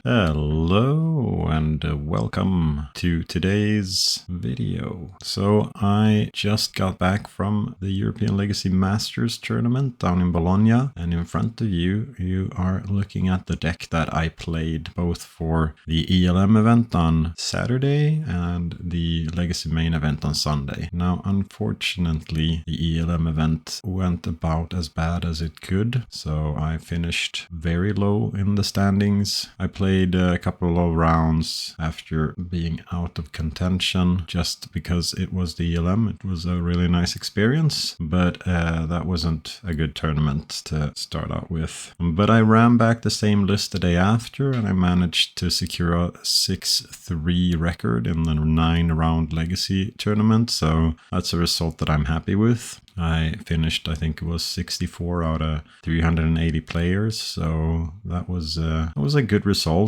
Hello and welcome to today's video. So I just got back from the European Legacy Masters tournament down in Bologna, and in front of you are looking at the deck that I played both for the ELM event on Saturday and the Legacy main event on Sunday. Now unfortunately the ELM event went about as bad as it could, so I finished very low in the standings. I played a couple of rounds after being out of contention just because it was the ELM. It was a really nice experience, but that wasn't a good tournament to start out with. But I ran back the same list the day after and I managed to secure a 6-3 record in the 9-round Legacy tournament, so that's a result that I'm happy with. I finished, I think it was 64 out of 380 players, so that was a good result.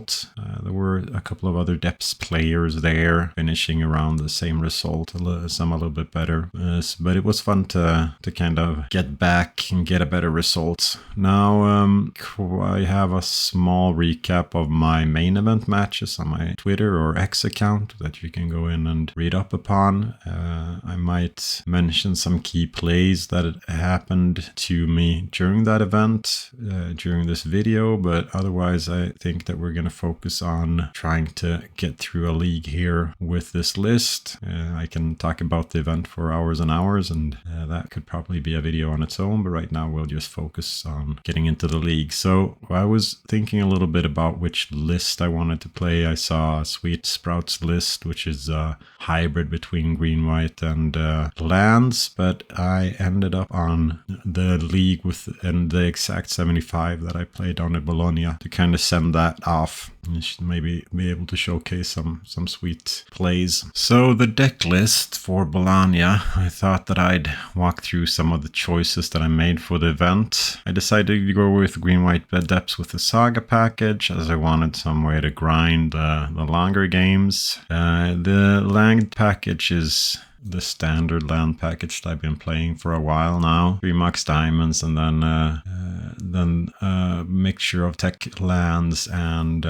There were a couple of other depths players there finishing around the same result, some a little bit better. But it was fun to kind of get back and get a better result. Now I have a small recap of my main event matches on my Twitter or X account that you can go in and read up upon. I might mention some key plays that happened to me during that event, during this video, but otherwise I think that we're going to focus on trying to get through a league here with this list. I can talk about the event for hours and hours, and that could probably be a video on its own, but right now we'll just focus on getting into the league. So I was thinking a little bit about which list I wanted to play. I saw Sweet Sprouts list, which is a hybrid between green, white and lands, but I ended up on the league and the exact 75 that I played down at Bologna to kind of send that off. You should maybe be able to showcase some sweet plays. So the deck list for Bologna, I thought that I'd walk through some of the choices that I made for the event. I decided to go with green-white depths with the Saga package, as I wanted some way to grind the longer games. The land package is the standard land package that I've been playing for a while now. 3 Max Diamonds and then a mixture of tech lands and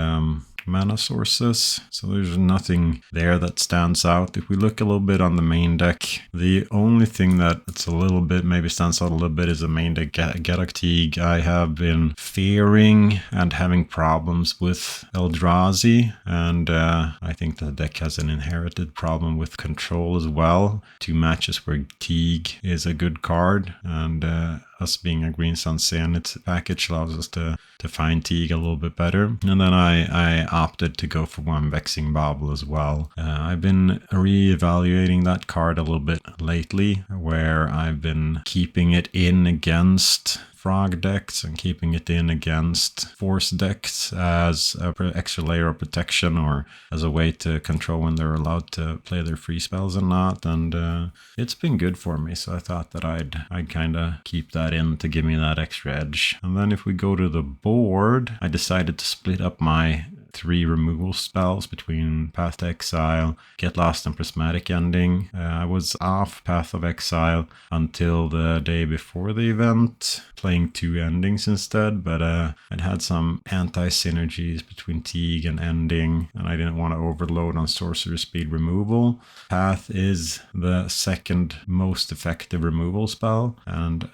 mana sources. So there's nothing there that stands out. If we look a little bit on the main deck, the only thing that's a little bit maybe stands out a little bit is the main deck GWx. I have been fearing and having problems with Eldrazi, and I think the deck has an inherited problem with control as well. 2 matches where Teague is a good card, and us being a Green Sun Zenith package allows us to find Teague a little bit better. And then I opted to go for 1 Vexing Bauble as well. I've been re-evaluating that card a little bit lately, where I've been keeping it in against Frog decks and keeping it in against Force decks as an extra layer of protection, or as a way to control when they're allowed to play their free spells and not. And it's been good for me, so I thought that I'd kind of keep that in to give me that extra edge. And then if we go to the board, I decided to split up my 3 removal spells between Path to Exile, Get Lost, and Prismatic Ending. I was off Path of Exile until the day before the event, playing 2 endings instead, but I'd had some anti-synergies between Teague and Ending, and I didn't want to overload on Sorcerer Speed removal. Path is the second most effective removal spell, and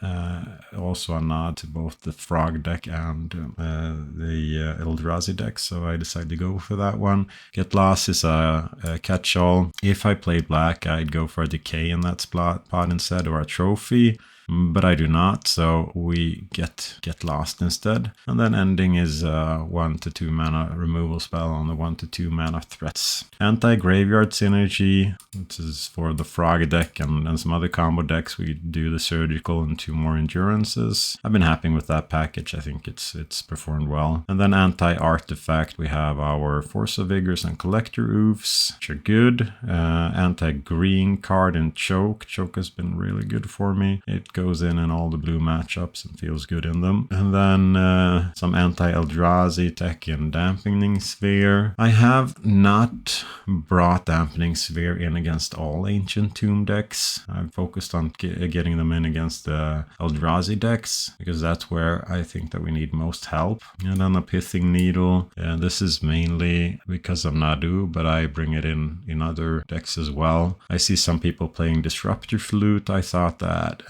also a nod to both the Frog deck and the Eldrazi deck, so I decided to go for that one. Get Lost is a catch-all. If I played black, I'd go for a decay in that spot instead, or a trophy. But I do not, so we get Lost instead. And then Ending is a 1 to 2 mana removal spell on the 1 to 2 mana threats. Anti-Graveyard Synergy, which is for the Frog deck and some other combo decks. We do the Surgical and 2 more Endurances. I've been happy with that package. I think it's performed well. And then Anti-Artifact, we have our Force of Vigors and Collector Oofs, which are good. Anti-Green card and Choke. Choke has been really good for me. It goes in all the blue matchups and feels good in them. And then some anti-Eldrazi tech and Dampening Sphere. I have not brought Dampening Sphere in against all Ancient Tomb decks. I've focused on getting them in against the Eldrazi decks, because that's where I think that we need most help. And then the Pithing Needle, this is mainly because of Nadu, but I bring it in other decks as well. I see some people playing Disruptor Flute. I thought that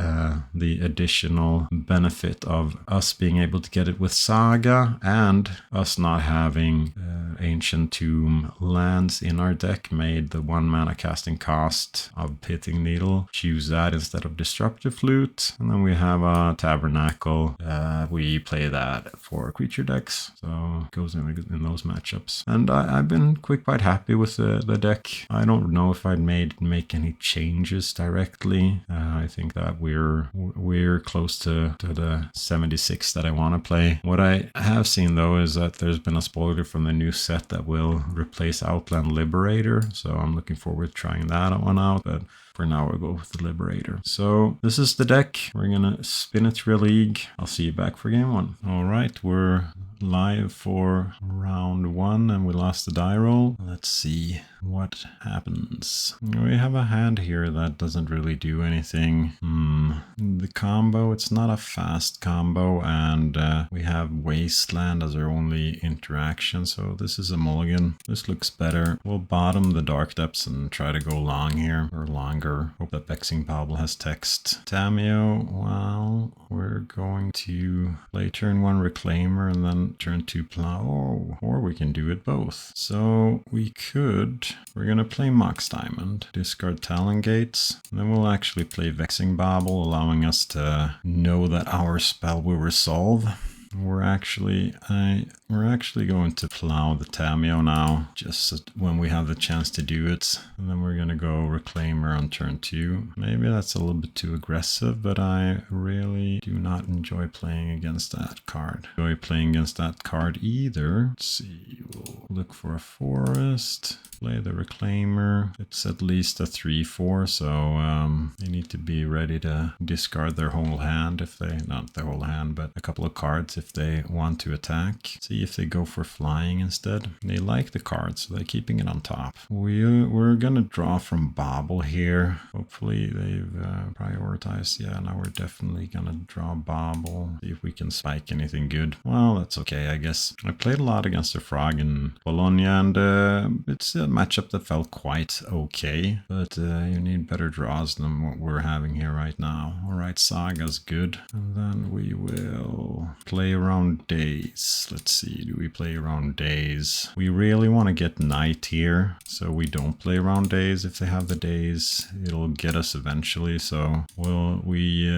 the additional benefit of us being able to get it with Saga and us not having Ancient Tomb lands in our deck made the 1 mana casting cost of Pithing Needle. Choose that instead of Disruptor Flute. And then we have a Tabernacle. We play that for creature decks, so it goes in those matchups. And I've been quite happy with the deck. I don't know if I'd make any changes directly. I think that we're close to the 76 that I want to play. What I have seen though is that there's been a spoiler from the new set that will replace Outland Liberator, so I'm looking forward to trying that one out, but for now we'll go with the Liberator. So this is the deck. We're gonna spin it through a league. I'll see you back for game 1. All right, we're live for round 1 and we lost the die roll. Let's see what happens. We have a hand here that doesn't really do anything. The combo, it's not a fast combo, and we have Wasteland as our only interaction, so this is a mulligan. This looks better. We'll bottom the Dark Depths and try to go long here, or longer. Hope that Vexing Bauble has text. Tameo, well, we're going to play turn 1 Reclaimer and then turn 2 Plow, or we can do it both. So we're gonna play Mox Diamond, discard Talon Gates, and then we'll actually play Vexing Bauble, allowing us to know that our spell will resolve. We're actually going to plow the Tameo now, just when we have the chance to do it. And then we're going to go Reclaimer on turn 2. Maybe that's a little bit too aggressive, but I really do not enjoy playing against that card. Enjoy playing against that card either. Let's see, we'll look for a forest. Play the Reclaimer. It's at least a 3/4, so they need to be ready to discard their whole hand not their whole hand, but a couple of cards if they want to attack. See if they go for flying instead. They like the cards, so they're keeping it on top. We're gonna draw from Bauble here. Hopefully they've prioritized. Yeah, now we're definitely gonna draw Bauble. See if we can spike anything good. Well, that's okay, I guess. I played a lot against the Frog in Bologna, and it's a matchup that felt quite okay, but you need better draws than what we're having here right now. Alright, Saga's good. And then we will play around Days. Let's see, do we play around Days? We really want to get Night here, so we don't play around Days. If they have the Days, it'll get us eventually, so we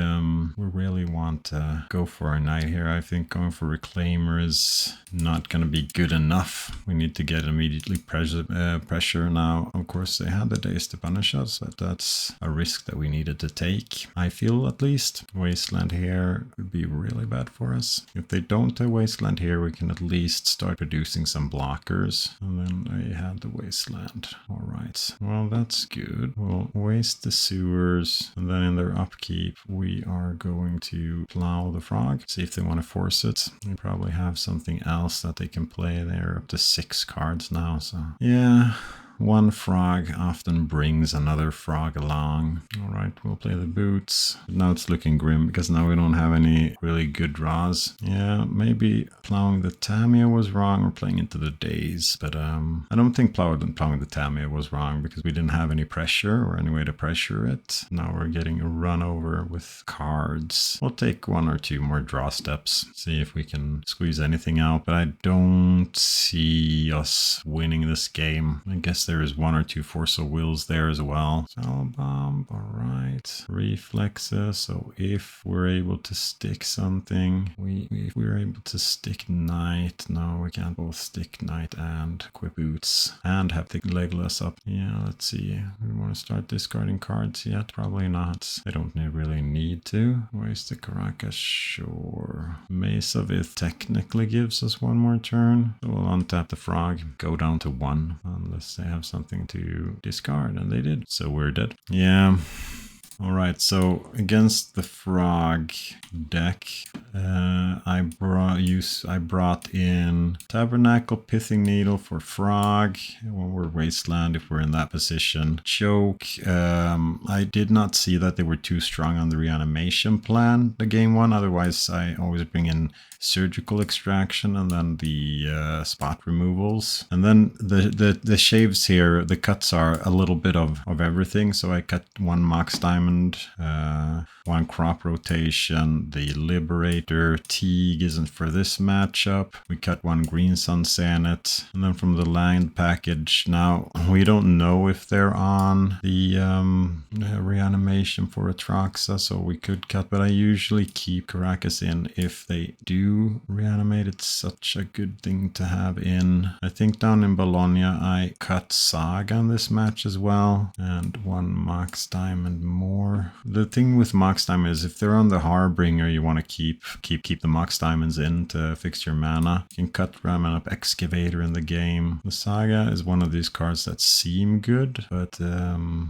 really want to go for our Night here. I think going for Reclaimer is not going to be good enough. We need to get immediately pressure now. Of course, they had the Days to punish us, but that's a risk that we needed to take. I feel, at least. Wasteland here would be really bad for us. If they don't have Wasteland here, we can at least start producing some blockers. And then they had the Wasteland. Alright, well that's good. We'll waste the sewers, and then in their upkeep we are going to plow the Frog. See if they want to force it. They probably have something else that they can play. They're up to 6 cards now, so yeah. One frog often brings another frog along. Alright, we'll play the boots. Now it's looking grim because now we don't have any really good draws. Yeah, maybe plowing the Tameo was wrong or playing into the Days. But I don't think plowing the Tameo was wrong because we didn't have any pressure or any way to pressure it. Now we're getting a run over with cards. We'll take 1 or 2 more draw steps. See if we can squeeze anything out. But I don't see us winning this game. I guess there is 1 or 2 Force of Wills there as well. Cell Bomb, alright. Reflexes, so if we're able to stick something, if we're able to stick Knight, no, we can't both stick Knight and equip Boots and have the Legolas up. Yeah, let's see. We want to start discarding cards yet? Probably not. I don't really need to. Waste the Caracas, sure. Mace of Ith technically gives us 1 more turn. So we'll untap the Frog, go down to 1, unless they have something to discard, and they did. So we're dead. Yeah. All right, so against the frog deck, I brought in Tabernacle, Pithing Needle for frog. Well, we're wasteland if we're in that position. Choke. I did not see that they were too strong on the reanimation plan, the game one. Otherwise, I always bring in surgical extraction and then the spot removals. And then the shaves here, the cuts are a little bit of everything. So I cut one Mox Diamond, one crop rotation, the Liberator, Teague isn't for this matchup. We cut one Green Sun Sanet, and then from the land package, now we don't know if they're on the reanimation for Atraxa, so we could cut, but I usually keep Caracas in if they do reanimate. It's such a good thing to have in. I think down in Bologna I cut Saga on this match as well, and one Mox Diamond more. The thing with Mox Diamond is if they're on the Harbinger, you want to keep the Mox Diamonds in to fix your mana. You can cut Ramming Up Excavator in the game. The Saga is one of these cards that seem good, but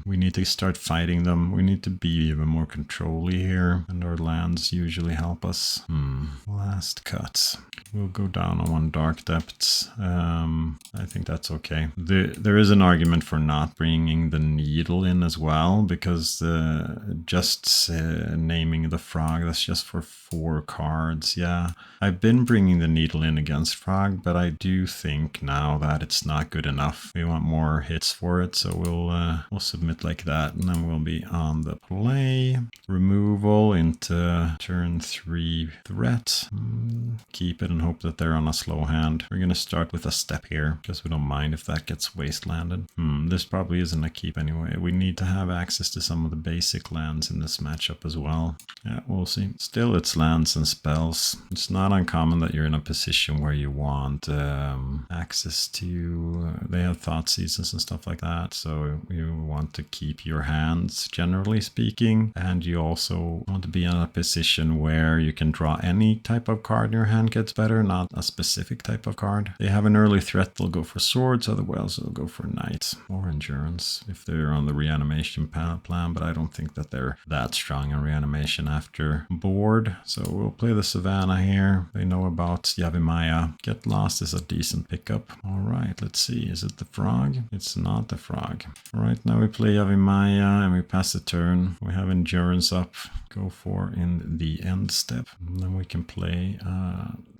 we need to start fighting them. We need to be even more control-y here, and our lands usually help us. Last cut. We'll go down on one Dark Depths. I think that's okay. There is an argument for not bringing the Needle in as well, because just naming the frog, that's just for 4 cards. Yeah, I've been bringing the Needle in against frog, but I do think now that it's not good enough. We want more hits for it, so we'll submit like that, and then we'll be on the play. Removal into turn 3 threat. Keep it and hope that they're on a slow hand. We're going to start with a step here, because we don't mind if that gets wastelanded. This probably isn't a keep anyway. We need to have access to some of the basic lands in this matchup as well. Yeah, we'll see. Still, it's lands and spells. It's not uncommon that you're in a position where you want access to... they have thought seasons and stuff like that, so you want to keep your hands, generally speaking, and you also want to be in a position where you can draw any type of card in your hand gets better, not a specific type of card. They have an early threat, they'll go for swords, otherwise they'll go for knights or endurance if they're on the reanimation plan, but I don't think that they're that strong in reanimation after board. So we'll play the Savannah here. They know about Yavimaya. Get Lost is a decent pickup. All right, let's see. Is it the frog? It's not the frog. All right, now we play Yavimaya and we pass the turn. We have endurance up. Go for in the end step. And then we can play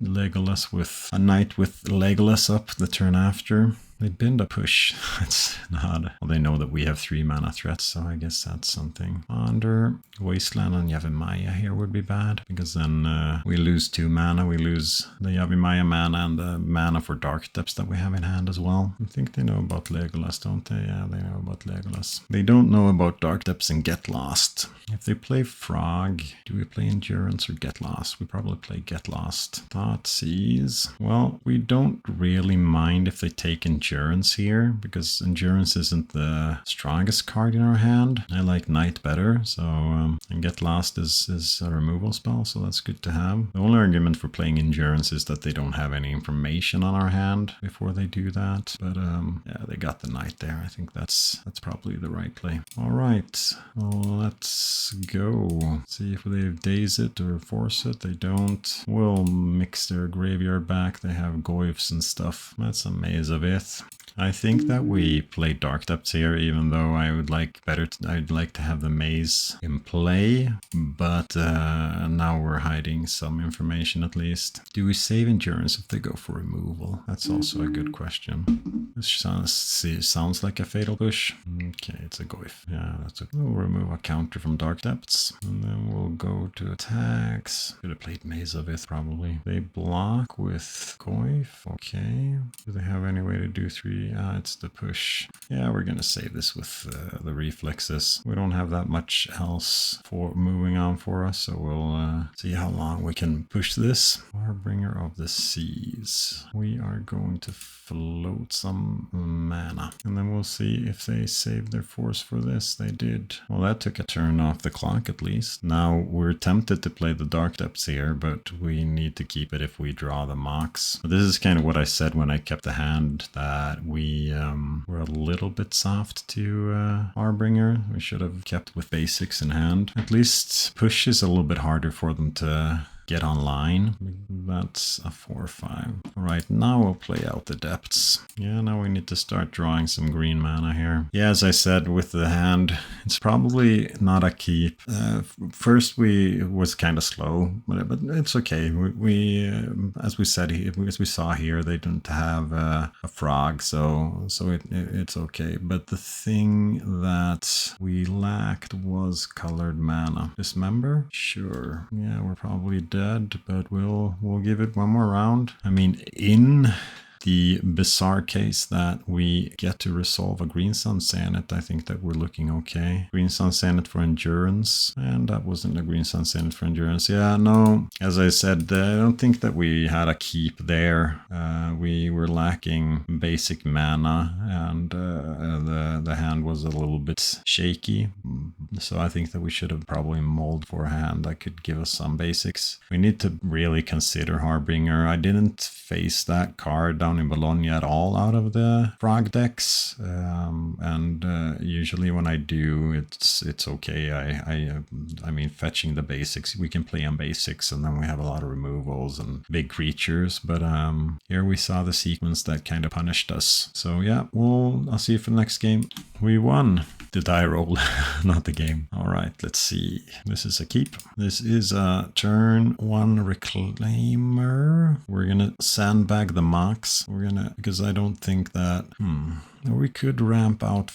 Legolas with a knight with Legolas up the turn after. They bend a push. It's not... well, they know that we have 3 mana threats, so I guess that's something. Under Wasteland and Yavimaya here would be bad, because then we lose 2 mana. We lose the Yavimaya mana and the mana for Dark Depths that we have in hand as well. I think they know about Legolas, don't they? Yeah, they know about Legolas. They don't know about Dark Depths and Get Lost. If they play Frog, do we play Endurance or Get Lost? We probably play Get Lost. Thoughtseize. Well, we don't really mind if they take Endurance here, because Endurance isn't the strongest card in our hand. I like Knight better, so and Get Lost is a removal spell, so that's good to have. The only argument for playing Endurance is that they don't have any information on our hand before they do that, but yeah, they got the Knight there. I think that's probably the right play. All right, well, let's go. See if they daze it or force it. They don't. We'll mix their graveyard back. They have Goyfs and stuff. That's a Maze of Ith. I think that we play Dark Depths here, even though I would like I'd like to have the maze in play, but now we're hiding some information at least. Do we save Endurance if they go for removal? That's also a good question. This sounds like a Fatal Push. Okay, it's a Goyf. Yeah, we'll remove a counter from Dark Depths, and then we'll go to attacks. Could have played Maze of Ith probably. They block with Goyf. Okay. Do they have any way to do 3? It's the push. Yeah, we're gonna save this with the reflexes. We don't have that much else for moving on for us, so we'll see how long we can push this. Harbinger of the Seas. We are going to float some mana, and then we'll see if they saved their force for this. They did. Well, that took a turn off the clock at least. Now we're tempted to play the Dark Depths here, but we need to keep it if we draw the Mox. But this is kind of what I said when I kept the hand, that we we were a little bit soft to Harbinger. We should have kept with basics in hand. At least push is a little bit harder for them to get online. That's a 4-5. All right, now we'll play out the depths. Yeah, now we need to start drawing some green mana here. Yeah, as I said with the hand, it's probably not a keep. First we was kind of slow, but it's okay. We as we said, as we saw here, they didn't have a frog, so it's okay. But the thing that we lacked was colored mana. Dismember? Sure. Yeah, we're probably dead, but we'll give it one more round. I mean, in the bizarre case that we get to resolve a Green Sun Sanet, I think that we're looking okay. Green Sun Sanet for endurance, and that wasn't a Green Sun Sanet for endurance. Yeah, no, as I said, I don't think that we had a keep there. We were lacking basic mana, and the hand was a little bit shaky. So I think that we should have probably mulled for a hand that could give us some basics. We need to really consider Harbinger. I didn't face that card down in Bologna at all out of the frog decks, and usually when I do, it's okay. I mean, fetching the basics, we can play on basics, and then we have a lot of removals and big creatures. But here we saw the sequence that kind of punished us. So yeah, I'll see you for the next game. We won the die roll, not the game. All right, let's see. This is a keep. This is a turn 1 reclaimer. We're gonna sandbag the Mox. Because I don't think that, we could ramp out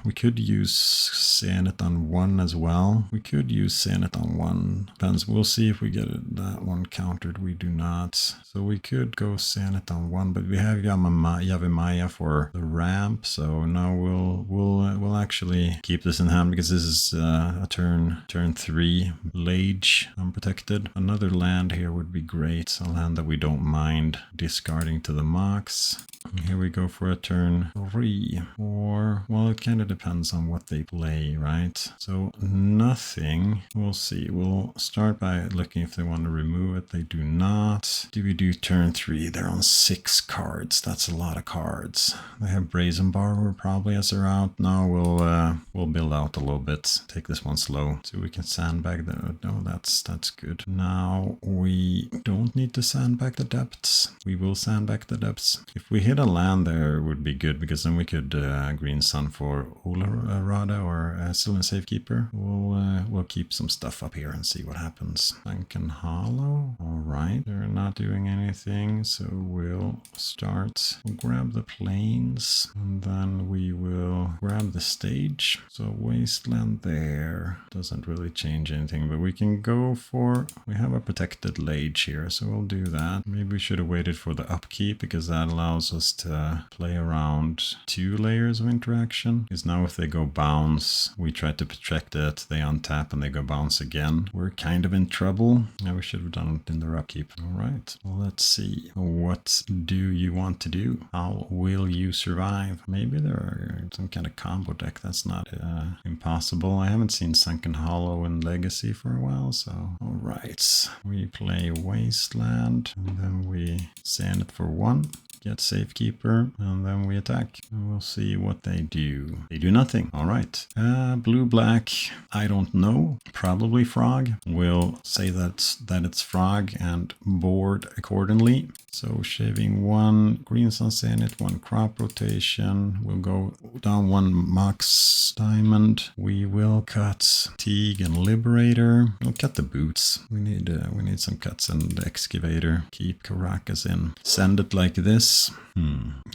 we could use Sanet on 1 as well. We could use Sanet on 1. Depends. We'll see if we get that one countered. We do not. So we could go Sanet on 1, but we have Yavimaya for the ramp. So now we'll actually keep this in hand because this is a turn 3 Lage unprotected. Another land here would be great. A land that we don't mind discarding to the Mox. Here we go for a turn 3, or, well, it kind of depends on what they play, right? So nothing. We'll see. We'll start by looking if they want to remove it. They do not. Do we do turn 3? They're on 6 cards. That's a lot of cards. They have Brazen Borrower probably as they're out. Now we'll build out a little bit. Take this one slow so we can sandbag the. No, that's good. Now we don't need to sandbag the depths. We will sandbag the depths. If we hit a land there, it would be good because then we could Green Sun for Ularada or still in Safekeeper. We'll keep some stuff up here and see what happens. Sunken Hollow. All right, they're not doing anything, so we'll start. We'll grab the plains and then we will grab the stage. So Wasteland there doesn't really change anything, but we can go for. We have a protected Lage here, so we'll do that. Maybe we should have waited for the upkeep because that allows us to play around 2 layers of interaction. Because now if they go bounce, we try to protect it, they untap and they go bounce again. We're kind of in trouble. Yeah, we should have done it in their upkeep. All right, well, let's see. What do you want to do? How will you survive? Maybe there are some kind of combo deck. That's not impossible. I haven't seen Sunken Hollow in Legacy for a while, so all right. We play Wasteland and then we sand it for 1. Get Safekeeper, and then we attack. And we'll see what they do. They do nothing. All right. Blue-black, I don't know. Probably Frog. We'll say that it's Frog and board accordingly. So shaving 1 Green Sun Sanet, 1 crop rotation. We'll go down 1 Mox Diamond. We will cut Teague and Liberator. We'll cut the boots. We need some cuts and the Excavator. Keep Caracas in. Send it like this.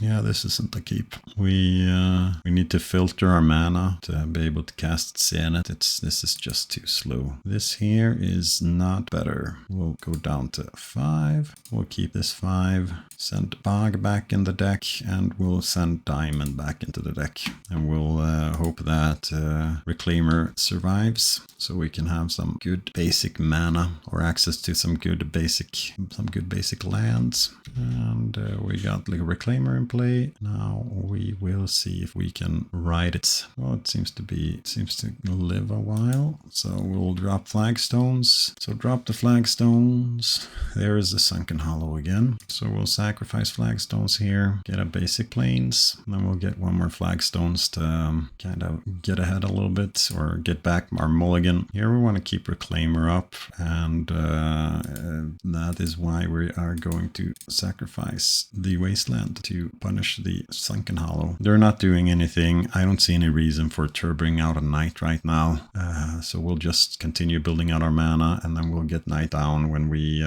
Yeah, this isn't a keep. We need to filter our mana to be able to cast Sanet. This is just too slow. This here is not better. We'll go down to 5. We'll keep this 5. Send Bog back in the deck, and we'll send Diamond back into the deck. And we'll hope that Reclaimer survives, so we can have some good basic mana or access to some good basic lands. And we got like Reclaimer in play. Now we will see if we can ride it. Well, it seems to live a while. So we'll drop flagstones. So drop the flagstones. There is the sunken hollow again. So we'll sacrifice flagstones here, get a basic plains, and then we'll get one more flagstones to kind of get ahead a little bit or get back our mulligan. Here we want to keep Reclaimer up, and that is why we are going to sacrifice the wasteland to punish the sunken hollow. They're not doing anything. I don't see any reason for turboing out a knight right now, so we'll just continue building out our mana, and then we'll get knight down when we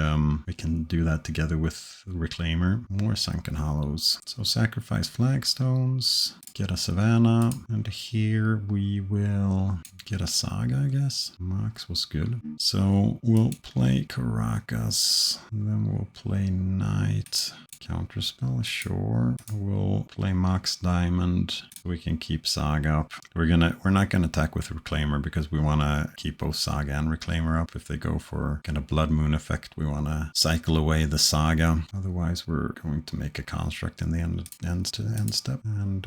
can do that together with Reclaimer. More sunken hollows. So sacrifice flagstones, get a Savannah, and here we will get a Saga, I guess. Mox was good. So we'll play Caracas, and then we'll play Knight. Counterspell, sure. We'll play Mox Diamond. We can keep Saga up. We're not gonna attack with Reclaimer because we want to keep both Saga and Reclaimer up. If they go for kind of Blood Moon effect, we want to cycle away the Saga. Otherwise, we're going to make a construct in the end step, and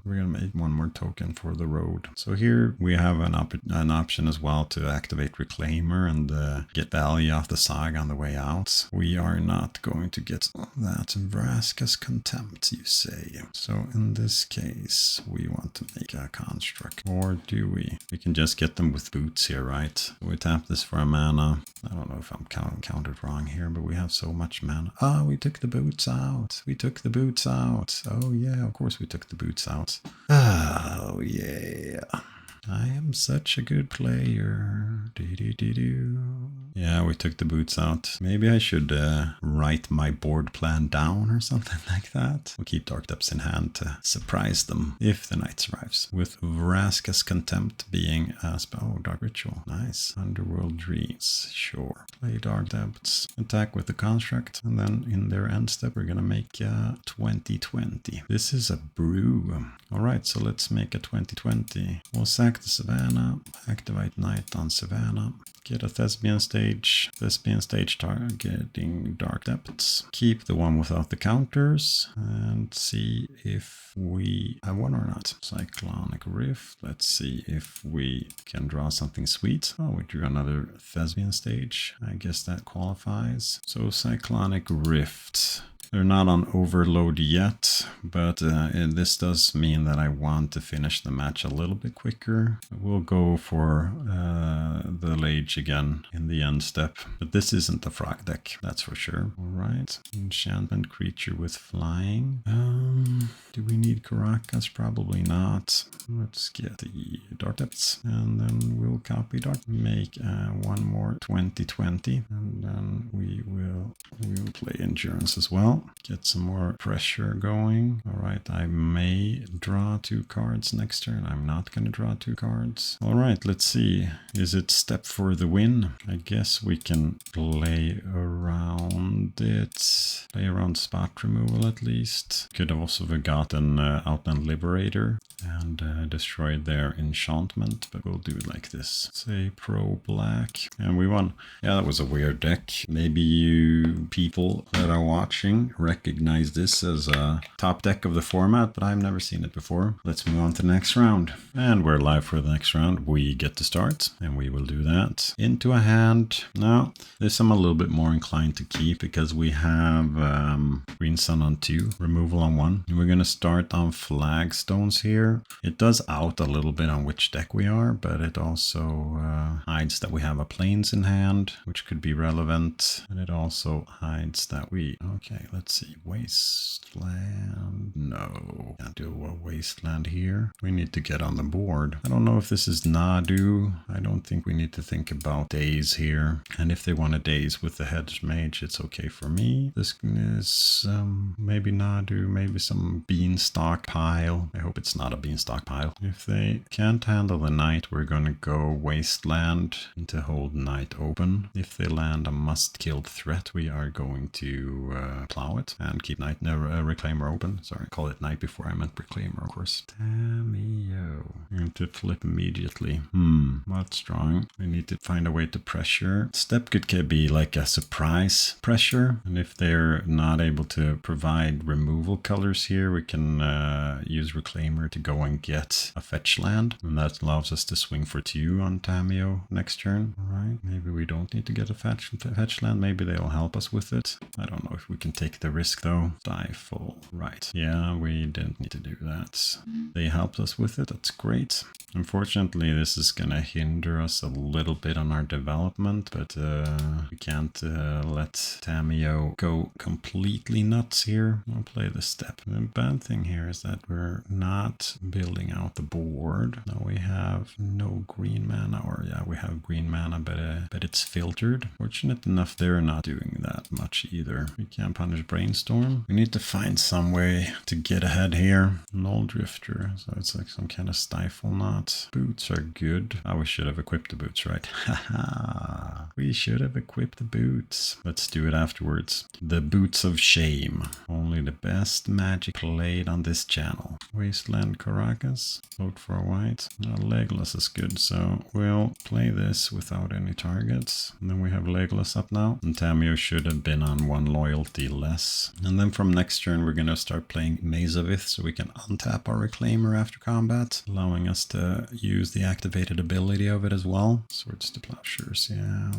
we're gonna make one more token for the road. So here we have an option as well to activate Reclaimer and get value off the Saga on the way out. We are not going to get that. Vraska's Contempt, you say. So in this case, we want to make a construct. Or do we? We can just get them with boots here, right? We tap this for a mana. I don't know if I'm counted wrong here, but we have so much mana. Ah, we took the boots out. We took the boots out. Oh yeah, of course we took the boots out. Oh yeah. I am such a good player. Yeah, we took the boots out. Maybe I should write my board plan down or something like that. We'll keep Dark Depths in hand to surprise them if the knight survives. With Vraska's Contempt being a spell. Oh, Dark Ritual. Nice. Underworld Dreams. Sure. Play Dark Depths. Attack with the construct. And then in their end step, we're going to make 2020. This is a brew. Alright, so let's make a 2020. We'll sack the Savannah. Activate Knight on Savannah. Get a Thespian stage targeting Dark Depths. Keep the one without the counters and see if we have one or not. Cyclonic Rift. Let's see if we can draw something sweet. Oh, we drew another Thespian stage. I guess that qualifies. So Cyclonic Rift. They're not on overload yet, but this does mean that I want to finish the match a little bit quicker. We'll go for the Lage again in the end step, but this isn't the Frog deck, that's for sure. All right, enchantment creature with flying. Do we need Caracas? Probably not. Let's get the Dark Depths, and then we'll copy Dark. Make one more 2020, and then we'll play Endurance as well. Get some more pressure going. All right, I may draw 2 cards next turn. I'm not going to draw 2 cards. All right, let's see. Is it step for the win? I guess we can play around it. Play around spot removal at least. Could have also forgotten Outland Liberator and destroyed their enchantment, but we'll do it like this. Say pro black, and we won. Yeah, that was a weird deck. Maybe you people that are watching recognize this as a top deck of the format, but I've never seen it before. Let's move on to the next round. And we're live for the next round. We get to start, and we will do that. Into a hand. Now, this I'm a little bit more inclined to keep because we have Green Sun on 2, removal on 1. And we're going to start on flagstones here. It does out a little bit on which deck we are, but it also hides that we have a plains in hand, which could be relevant. And it also hides that we... Okay, let's see. Wasteland. No. Can't do a wasteland here. We need to get on the board. I don't know if this is Nadu. I don't think we need to think about days here. And if they want a days with the hedge mage, it's okay for me. This is maybe Nadu, maybe some beanstalk pile. I hope it's not a beanstalk pile. If they can't handle the knight, we're going to go wasteland to hold knight open. If they land a must-kill threat, we are going to plow it and keep knight Reclaimer open. Sorry, call it knight before I meant Reclaimer, of course. Tameo. Going to flip immediately. What's strong? We need to find a way to pressure. Step could be like a surprise pressure. And if they're not able to provide removal colors here, we can use Reclaimer to go and get a fetch land. And that allows us to swing for 2 on Tameo next turn. All right. Maybe we don't need to get a fetch land. Maybe they'll help us with it. I don't know if we can take the risk though. Stifle. Right. Yeah, we didn't need to do that. They helped us with it. That's great. Unfortunately, this is going to hinder us a little bit on our development, but we can't let Tameo go completely nuts here. I'll play the step. The bad thing here is that we're not building out the board. Now we have no green mana, or yeah, we have green mana, but it's filtered. Fortunate enough, they're not doing that much either. We can't punish Brainstorm. We need to find some way to get ahead here. Null Drifter, so it's like some kind of stifle knot. Boots are good. Oh, we should have equipped the boots, right? Haha. We should have equipped the boots. Let's do it afterwards. The boots of shame. Only the best magic played on this channel. Wasteland Caracas. Vote for a white. Legolas is good, so we'll play this without any targets. And then we have Legolas up now. And Tameo should have been on 1 loyalty less. And then from next turn, we're going to start playing Mazavith, so we can untap our Reclaimer after combat, allowing us to use the activated ability of it as well. Swords to Plowshares, yeah,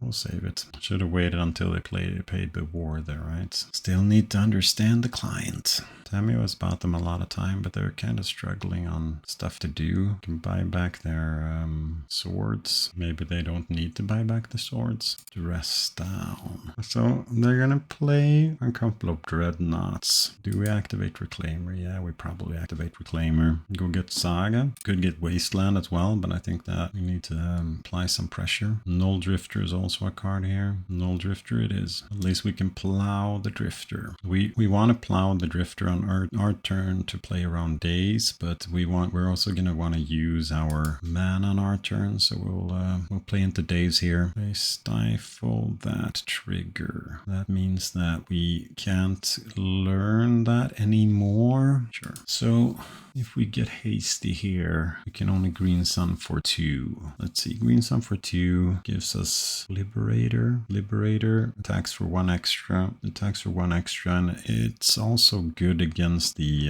we'll save it. Should have waited until they paid the war there, right? Still need to understand the client. Tameo has bought them a lot of time, but they're kind of struggling on stuff to do. Can buy back their swords. Maybe they don't need to buy back the swords. Dress down. So they're gonna play a couple of dreadnoughts. Do we activate Reclaimer? Yeah, we probably activate Reclaimer. Go get Saga. Could get Wasteland as well, but I think that we need to apply some pressure. Null Drifter is also a card here. Null Drifter it is. At least we can plow the Drifter. We want to plow the Drifter on our turn to play around days, but we're also going to want to use our mana on our turn, so we'll play into days here. They stifle that trigger. That means that we can't learn that anymore. Sure. So if we get hasty here, we can only Green Sun for 2. Let's see, Green Sun for 2 gives us Liberator. Liberator attacks for 1 extra. Attacks for 1 extra, and it's also good against the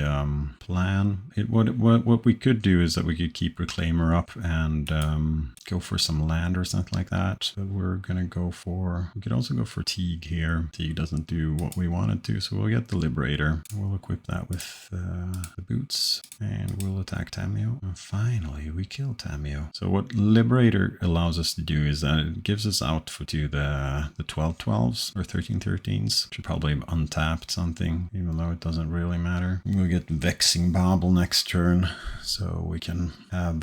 plan. What we could do is that we could keep Reclaimer up and go for some land or something like that. But we're gonna go for. We could also go for Teague here. Teague doesn't do what we want it to, so we'll get the Liberator. We'll equip that with the boots. And we'll attack Tameo. And finally, we kill Tameo. So what Liberator allows us to do is that it gives us out to the 12-12s or 13-13s. Should probably have untapped something, even though it doesn't really matter. We'll get Vexing Bauble next turn, so we can have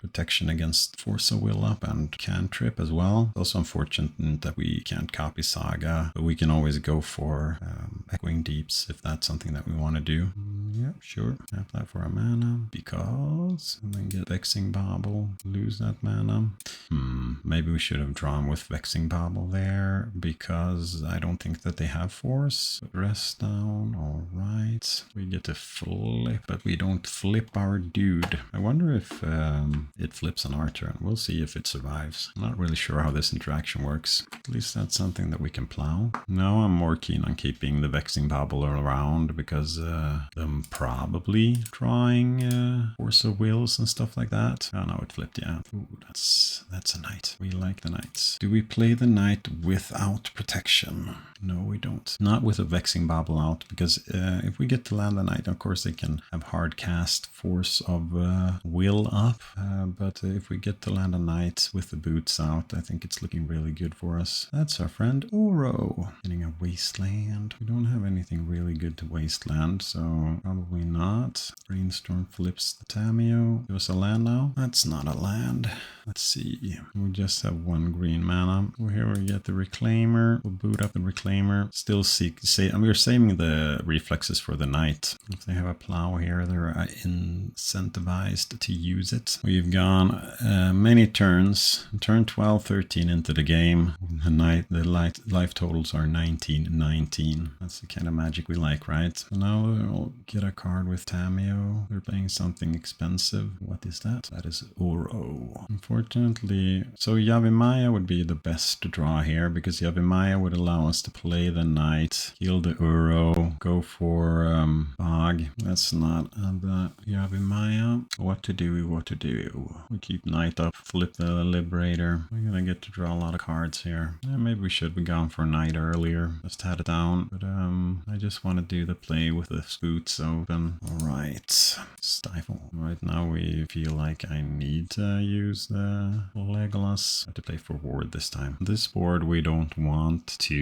protection against Force of Will up and Cantrip as well. It's also unfortunate that we can't copy Saga, but we can always go for Echoing Deeps if that's something that we want to do. Yeah, sure. Have that for a mana, because, and then get Vexing Bauble, lose that mana. Maybe we should have drawn with Vexing Bauble there, because I don't think that they have force. Rest down, alright. We get to flip, but we don't flip our dude. I wonder if it flips on our turn. We'll see if it survives. I'm not really sure how this interaction works. At least that's something that we can plow. Now I'm more keen on keeping the Vexing Bauble around, because them probably drawing Force of Wills and stuff like that. Oh no, it flipped, yeah. Ooh, that's a knight. We like the knights. Do we play the knight without protection? No, we don't. Not with a Vexing Bauble out, because if we get to land the knight, of course they can have hard cast Force of Will up, but if we get to land a knight with the boots out, I think it's looking really good for us. That's our friend Oro. Getting a Wasteland. We don't have anything really good to Wasteland, so probably not. Brainstorm flips the Tameo. Give us a land now. That's not a land. Let's see. We just have 1 green mana. Here we get the Reclaimer. We'll boot up the Reclaimer. Still we're saving the reflexes for the knight. If they have a plow here, they're incentivized to use it. We've gone many turns, turn 12, 13 into the game. The life totals are 19, 19. That's the kind of magic we like, right? So now we'll get a card with Tamio. They're playing something expensive. What is that? That is Oro. Unfortunately, so Yavimaya would be the best to draw here, because Yavimaya would allow us to play the knight, heal the Uro, go for Bog. That's not the Yavimaya. What to do, what to do. We keep knight up, flip the Liberator. We're gonna get to draw a lot of cards here. Yeah, maybe we should have gone for knight earlier. Just had it down. But I just want to do the play with the boots open. Alright. Stifle. Right now we feel like I need to use the Legolas. I have to play forward this time. This board we don't want to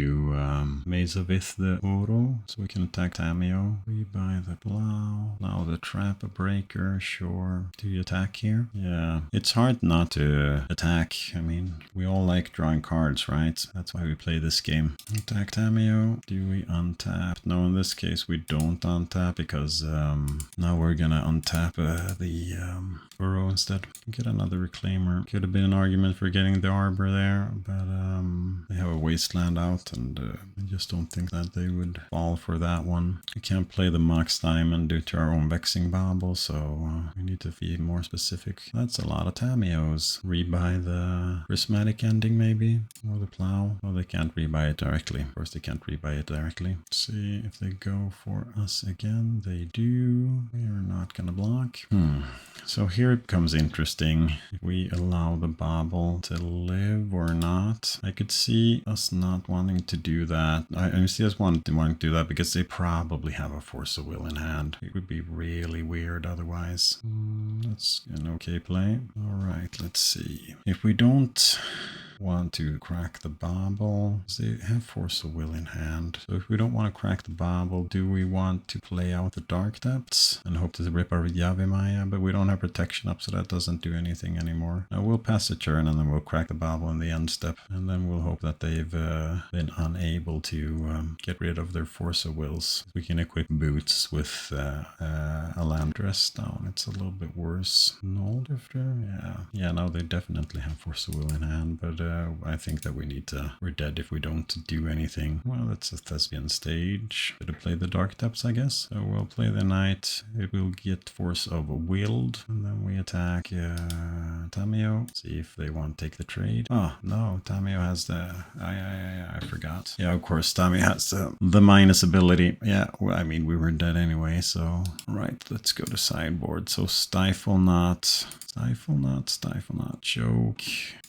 Mazavith the Oro, so we can attack Tamio. We buy the plow. Now the trap a breaker, sure. Do you attack here? Yeah. It's hard not to attack. I mean, we all like drawing cards, right? That's why we play this game. Attack Tamio. Do we untap? No, in this case we don't untap, because now we're gonna untap the Burrow instead. Get another Reclaimer. Could have been an argument for getting the Arbor there, but they have a Wasteland out, and I just don't think that they would fall for that one. We can't play the Mox Diamond due to our own Vexing Bauble, so we need to be more specific. That's a lot of Tamios. Rebuy the Prismatic Ending maybe, or the Plow. Oh, they can't rebuy it directly. Of course they can't rebuy it directly. Let's see if they go for us again. They do. We are not gonna block. So here it becomes interesting. If we allow the Bauble to live or not. I could see us not wanting to do that. I see us wanting to do that because they probably have a Force of Will in hand. It would be really weird otherwise. That's an okay play. Alright, let's see. If we don't want to crack the Bauble, they have Force of Will in hand. So if we don't want to crack the Bauble, do we want to play out the Dark Depths and hope to rip our Yavimaya? But we don't have protection up, so that doesn't do anything anymore. Now we'll pass the turn, and then we'll crack the Bauble in the end step, and then we'll hope that they've been unable to get rid of their Force of Wills. We can equip boots with a land dress down. It's a little bit worse. Noldifter? Yeah, no, they definitely have Force of Will in hand, but I think that we're dead if we don't do anything. Well, that's a Thespian stage. Should have played the Dark Depths, I guess. So we'll play the Knight. It will get Force of Willed, and then we attack Tamio. See if they want to take the trade. Oh, no, Tamio has the... I forgot. Yeah, of course, Tamio has the minus ability. Yeah, well, I mean, we were dead anyway, so... Right, let's go to sideboard. So Stiflenought. Stiflenought. Choke.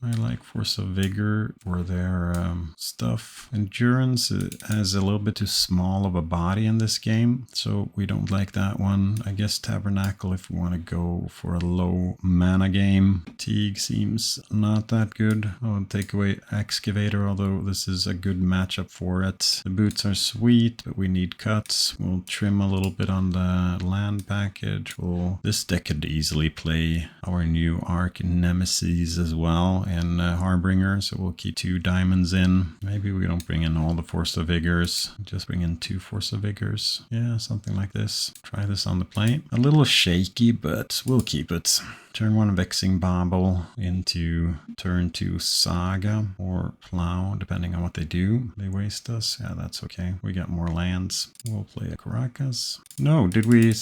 I like Force of Vigor for their stuff. Endurance has a little bit too small of a body in this game, so we don't like that one. I guess Tabernacle if we want to go for a low mana game. Fatigue seems not that good. I'll take away Excavator, although this is a good matchup for it. The boots are sweet, but we need cuts. We'll trim a little bit on the land package. This deck could easily play our new Arc Nemesis as well in Harbinger, so we'll keep 2 diamonds in. Maybe we don't bring in all the Force of Vigors, just bring in 2 Force of Vigors. Yeah, something like this. Try this on the plate. A little shaky, but we'll keep it. Turn 1 Vexing Bauble into turn 2 Saga or Plow, depending on what they do. They waste us. Yeah, that's okay. We got more lands. We'll play a Caracas. No, did we...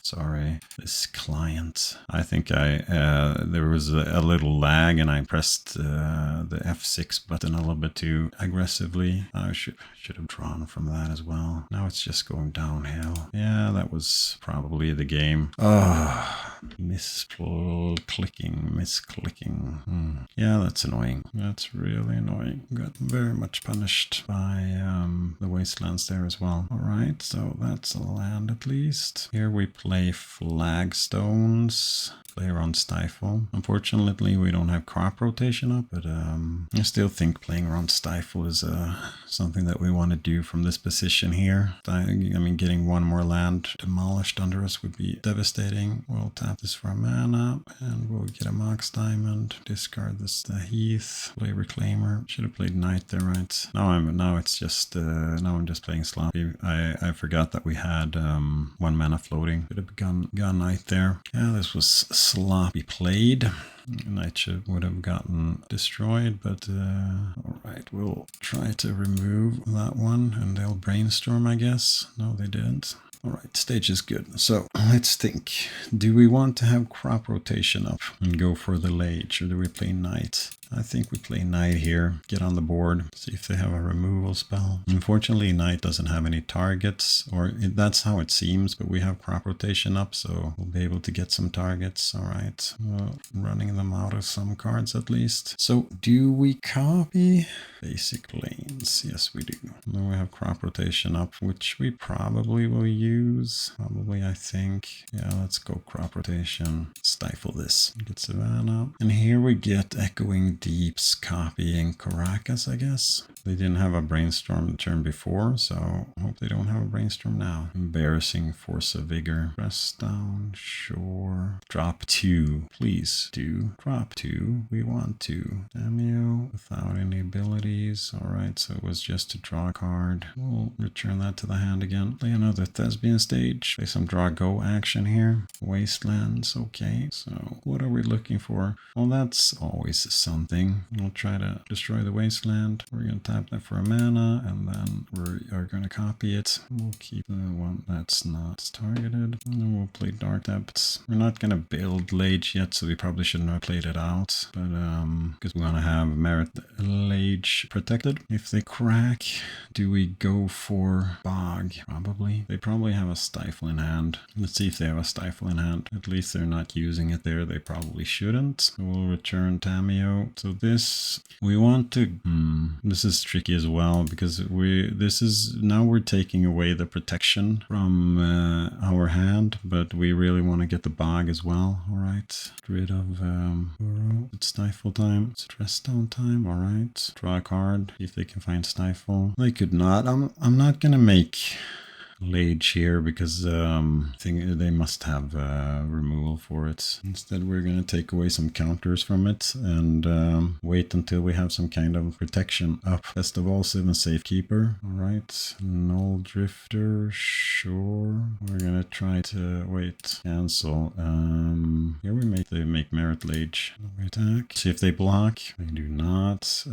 Sorry, this client. I think there was a little lag and I pressed the F6 button a little bit too aggressively. I should have drawn from that as well. Now it's just going downhill. Yeah, that was probably the game. Misclicking. Yeah, that's annoying. That's really annoying. Got very much punished by the Wastelands there as well. Alright, so that's a land at least. Here we play Flagstones. Play around Stifle. Unfortunately, we don't have crop rotation up, but I still think playing around Stifle is something that we want to do from this position here. I mean, getting 1 more land demolished under us would be devastating. We'll tap tap this for a mana, and we'll get a Mox Diamond, discard this the Heath, play Reclaimer. Should have played Knight there, right? Now I'm just playing sloppy. I forgot that we had 1 mana floating. Could have gone Knight there. Yeah, this was sloppy played. Knight would have gotten destroyed, but alright, we'll try to remove that one, and they'll brainstorm, I guess. No, they didn't. Alright, stage is good. So let's think. Do we want to have crop rotation up and go for the Lage, or do we play Knight? I think we play Knight here, get on the board, see if they have a removal spell. Unfortunately, Knight doesn't have any targets, that's how it seems, but we have crop rotation up, so we'll be able to get some targets. Alright, well, running them out of some cards at least. So do we copy basic lanes? Yes, we do. Then we have crop rotation up, which we probably will use. Probably, I think. Yeah, let's go crop rotation. Stifle this. Get Savannah. And here we get Echoing Deeps copying Caracas, I guess. They didn't have a brainstorm the turn before, so I hope they don't have a brainstorm now. Embarrassing Force of Vigor. Press down, sure. Drop 2. Please do. Drop 2. We want to. Damio without any abilities. Alright, so it was just to draw a card. We'll return that to the hand again. Play another Thespian stage. Play some draw go action here. Wastelands, okay. So what are we looking for? Well, that's always something. We'll try to destroy the Wasteland. We're going to tap that for a mana, and then we are going to copy it. We'll keep the one that's not targeted, and then we'll play Dark Depths. We're not going to build Lage yet, so we probably shouldn't have played it out, but because we want to have Marit Lage protected. If they crack, do we go for Bog? Probably. They probably have a Stifle in hand. Let's see if they have a Stifle in hand. At least they're not using it there. They probably shouldn't. So we'll return Tamio. So this, we want to, this is tricky as well, because now we're taking away the protection from our hand, but we really want to get the Bog as well. All right, get rid of it's Stifle time, stress down time. All right, draw a card, see if they can find Stifle. They could not. I'm not gonna make Lage here because I think they must have removal for it. Instead, we're going to take away some counters from it and wait until we have some kind of protection up. Best of all, 7 Safekeeper. Alright, Null Drifter, sure. We're going to try to cancel. Here they make Marit Lage. We attack. See if they block. They do not.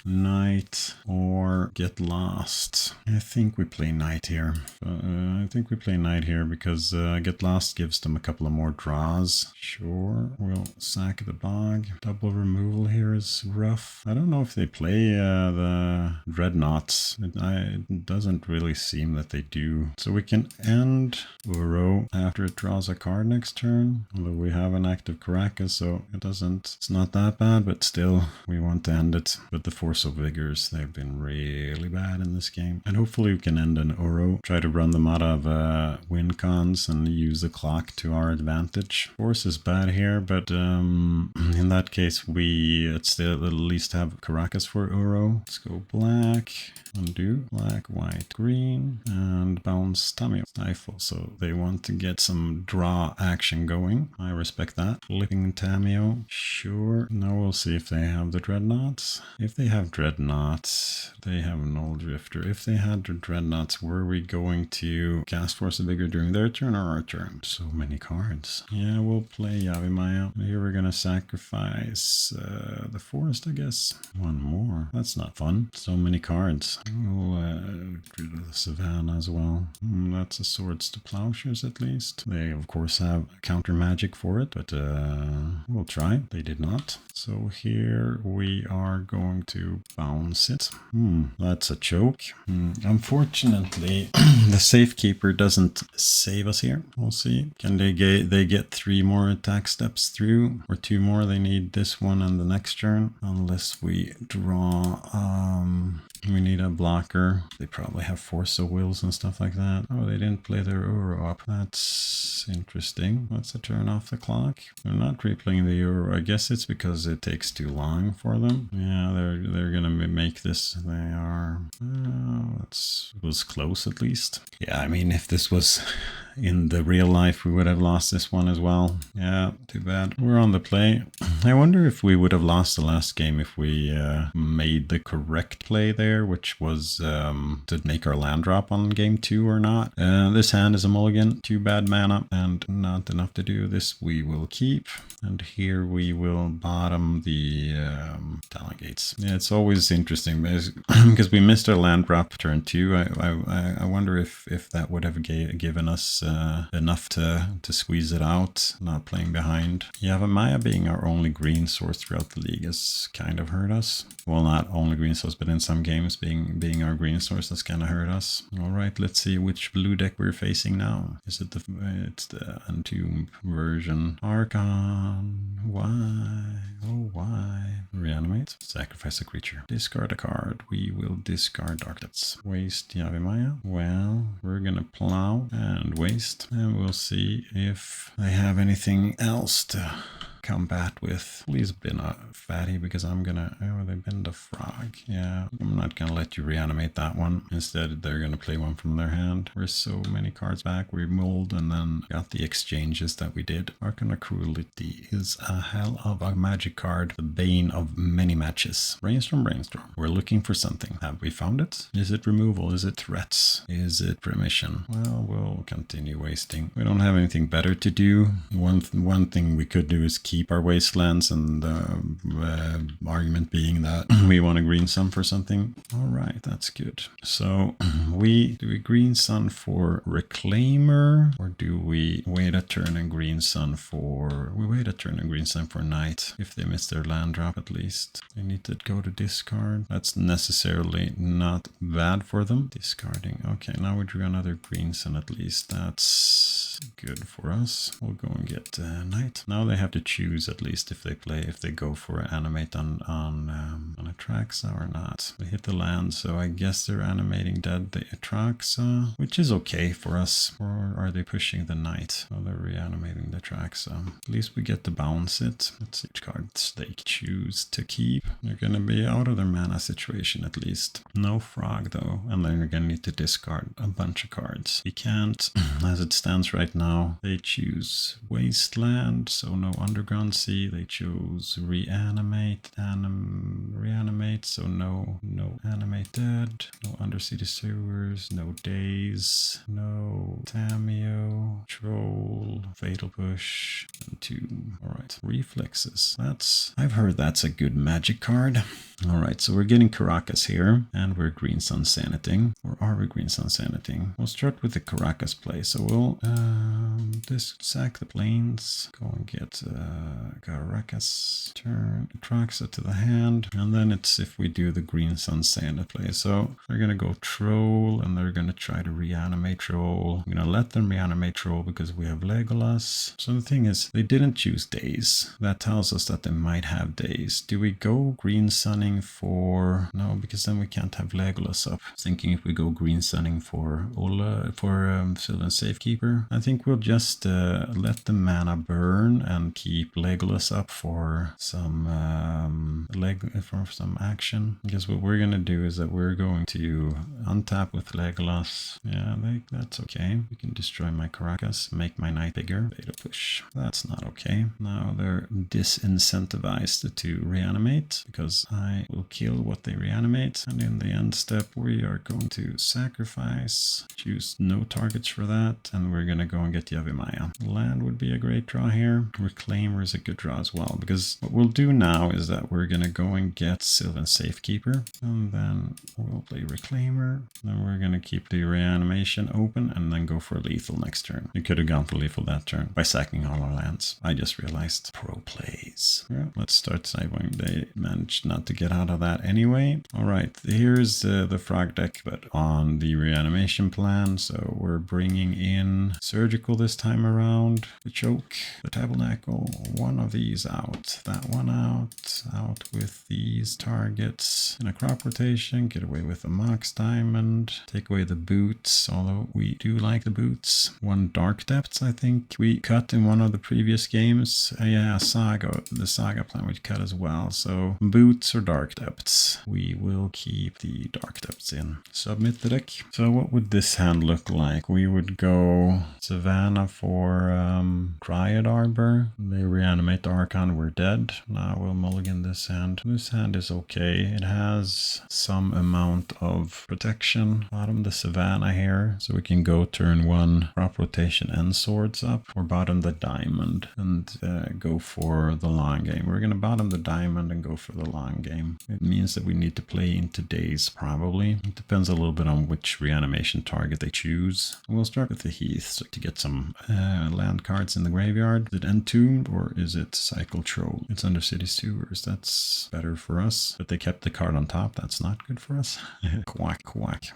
Knight or Get Lost. I think we play Knight here. I think we play Knight here because Get Lost gives them a couple of more draws. Sure, we'll sack the Bog. Double removal here is rough. I don't know if they play the Dreadnoughts. It doesn't really seem that they do. So we can end Uro after it draws a card next turn. Although we have an active Caracas, so it's not that bad, but still we want to end it. But the Force of Vigors, they've been really bad in this game. And hopefully we can end an Uro. Try to run them out of win cons and use the clock to our advantage. Force is bad here, but in that case we still at least have Caracas for Uro. Let's go black, undo, black, white, green, and bounce Tamio. Stifle. So they want to get some draw action going. I respect that. Flipping Tamio. Sure. Now we'll see if they have the Dreadnoughts. If they have Dreadnoughts, they have Null Drifter. If they had the Dreadnoughts, were we going to cast Force of Vigor during their turn or our turn? So many cards. Yeah, we'll play Yavimaya. Here we're gonna sacrifice the Forest, I guess. One more. That's not fun. So many cards. We'll get rid of the Savannah as well. That's a Swords to Plowshares at least. They of course have counter magic for it, but we'll try. They did not. So here we are going to bounce it. That's a choke. Unfortunately, the Safekeeper doesn't save us here. We'll see. Can they get 3 more attack steps through, or 2 more? They need this one and the next turn, unless we draw. We need a blocker. They probably have Force of Wills and stuff like that. Oh, they didn't play their Uro up. That's interesting. Let's turn off the clock. They're not replaying the Uro. I guess it's because it takes too long for them. Yeah, they're gonna make this. They are. It was close at least. Yeah, I mean, if this was in the real life, we would have lost this one as well. Yeah, too bad. We're on the play. I wonder if we would have lost the last game if we made the correct play there, which was to make our land drop on game 2 or not. This hand is a mulligan, 2 bad mana, and not enough to do this. We will keep, and here we will bottom the talent gates. Yeah, it's always interesting because we missed our land drop turn 2. I wonder if that would have given us enough to squeeze it out, not playing behind. Maya being our only green source throughout the league has kind of hurt us. Well, not only green source, but in some games being our green source has kind of hurt us. All right, let's see which blue deck we're facing now. Is it it's the Entomb version. Archon. Why? Oh, why? Reanimate. Sacrifice a creature. Discard a card. We will discard Dark Depths. Waste Yavimaya. Well, we're gonna plow and waste, and we'll see if they have anything else to combat with. Please bin a fatty because I'm gonna... Oh, they bin the frog. Yeah, I'm not gonna let you reanimate that one. Instead, they're gonna play one from their hand. We're so many cards back. We mulled and then got the exchanges that we did. Arcana of Cruelty is a hell of a magic card. The bane of many matches. Brainstorm. We're looking for something. Have we found it? Is it removal? Is it threats? Is it permission? Well, we'll continue wasting. We don't have anything better to do. One thing we could do is keep our wastelands, and the argument being that we want a green sun for something. All right, that's good. So do we green sun for Reclaimer, or do we wait a turn and green sun for... We wait a turn and green sun for Knight if they miss their land drop at least. They need to go to discard. That's necessarily not bad for them. Discarding. Okay, now we drew another green sun at least. That's good for us. We'll go and get Knight. Now they have to choose at least if they go for animate on Atraxa or not. They hit the land, so I guess they're animating dead the Atraxa, which is okay for us. Or are they pushing the Knight? Oh, they're reanimating the Atraxa. At least we get to bounce it. Let's see which cards they choose to keep. They're gonna be out of their mana situation at least. No frog though, and they're gonna need to discard a bunch of cards. We can't, as it stands right now, they choose Wasteland, so no Underground Sea. They chose Reanimate, so no Animate Dead, no Undersea Sewers, no Daze, no Tameo, Troll, Fatal Push, and Tomb. Alright, Reflexes. I've heard that's a good magic card. Alright, so we're getting Caracas here, and we're Green Sun Saniting. Or are we Green Sun Saniting? We'll start with the Caracas play, so we'll sack the plains, go and get Caracas, turn Atraxa to the hand, and then it's if we do the Green Sun Sand play. So they're gonna go Troll, and they're gonna try to reanimate Troll. I'm gonna let them reanimate Troll because we have Legolas. So the thing is, they didn't choose Daze. That tells us that they might have Daze. Do we go Green Sunning for... No, because then we can't have Legolas up. Thinking if we go Green Sunning for Sylvan Safekeeper, I think we'll just let the mana burn and keep Legolas up for some action. Because what we're gonna do is that we're going to untap with Legolas. Yeah, that's okay. We can destroy my Caracas, make my Knight bigger. Beta push. That's not okay. Now they're disincentivized to reanimate because I will kill what they reanimate. And in the end step, we are going to sacrifice, choose no targets for that, and we're gonna go and get Yavimaya. Land would be a great draw here. Reclaimer is a good draw as well, because what we'll do now is that we're gonna go and get Sylvan Safekeeper, and then we'll play Reclaimer. Then we're gonna keep the reanimation open and then go for lethal next turn. We could have gone for lethal that turn by sacking all our lands. I just realized. Pro plays. Yeah, let's start sidewing. They managed not to get out of that anyway. All right, here's the frog deck, but on the reanimation plan. So we're bringing in Surgical this time around, the Choke, the Tabernacle, one of these out, that one out with these targets in a crop rotation, get away with the Mox Diamond, take away the boots, although we do like the boots. One Dark Depths, I think we cut in one of the previous games. Yeah, the Saga plan we cut as well. So boots or Dark Depths. We will keep the Dark Depths in. Submit the deck. So what would this hand look like? We would go, it's Savannah for Dryad Arbor. They reanimate the Archon, we're dead. Now we'll mulligan this hand. This hand is okay. It has some amount of protection. Bottom the Savannah here, so we can go turn 1, crop rotation and swords up, or bottom the diamond and go for the long game. We're gonna bottom the diamond and go for the long game. It means that we need to play into days probably. It depends a little bit on which reanimation target they choose. We'll start with the Heath so to get some land cards in the graveyard. Is it Entombed or is it Cycle Troll? It's Undercity Sewers. That's better for us, but they kept the card on top. That's not good for us. Quack, quack.